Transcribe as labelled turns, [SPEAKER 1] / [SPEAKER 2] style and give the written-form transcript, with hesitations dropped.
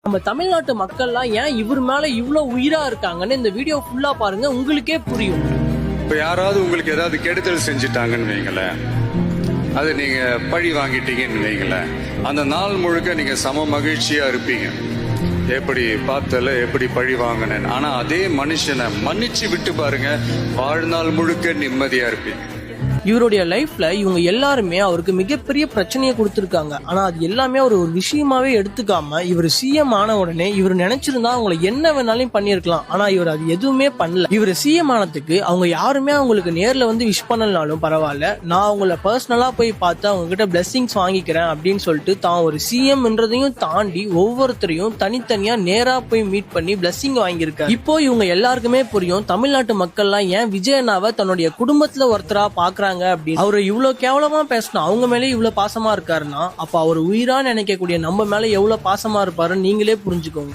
[SPEAKER 1] நம்ம தமிழ்நாட்டு மக்கள்லாம் ஏன் இவர் மேல இவ்வளவு உயிரா இருக்காங்கன்னு இந்த வீடியோ ஃபுல்லா பாருங்க, உங்களுக்கே புரியும்.
[SPEAKER 2] இப்ப யாராவது உங்களுக்கு ஏதாவது கெடுதல் செஞ்சுட்டாங்கன்னு வைங்களேன், அது நீங்க பழி வாங்கிட்டீங்கன்னு வைங்களேன், அந்த நாள் முழுக்க நீங்க சம மகிழ்ச்சியா இருப்பீங்க. எப்படி பார்த்தல, எப்படி பழி வாங்கினேன். ஆனா அதே மனுஷனை மன்னிச்சு விட்டு பாருங்க, வாழ்நாள் முழுக்க நிம்மதியா இருப்பீங்க.
[SPEAKER 1] இவருடைய லைஃப்ல இவங்க எல்லாருமே அவருக்கு மிகப்பெரிய பிரச்சனையை கொடுத்திருக்காங்க. ஆனா அது எல்லாமே ஒரு விஷயமாவே எடுத்துக்காம இவர் சிஎம் ஆன உடனே இவர் நினைச்சிருந்தா அவங்களை என்ன வேணாலும் பண்ணிருக்கலாம். ஆனா இவர் அது எதுவுமே பண்ணல. இவர் சிஎம் ஆனதுக்கு அவங்க யாருமே அவங்களுக்கு நேர்ல வந்து விஷ் பண்ணலனாலும் பரவாயில்ல, நான் அவங்கள பர்சனலா போய் பார்த்து அவங்க கிட்ட பிளெஸிங்ஸ் வாங்கிக்கிறேன் அப்படின்னு சொல்லிட்டு தான் ஒரு சிஎம்ன்றதையும் தாண்டி ஒவ்வொருத்தரையும் தனித்தனியா நேரா போய் மீட் பண்ணி பிளெஸிங் வாங்கியிருக்காரு. இப்போ இவங்க எல்லாருக்குமே புரியும் தமிழ்நாட்டு மக்கள்லாம் ஏன் விஜய் அண்ணாவை தன்னுடைய குடும்பத்துல ஒருத்தரா பாக்குறாங்க அப்படின்னு. அவரு இவ்வளவு கேவலமா பேசணும், அவங்க மேலே இவ்வளவு பாசமா இருக்காருன்னா அப்ப அவர் உயிரா நினைக்கக்கூடிய நம்ம மேல எவ்வளவு பாசமா இருப்பாருன்னு நீங்களே புரிஞ்சுக்கோங்க.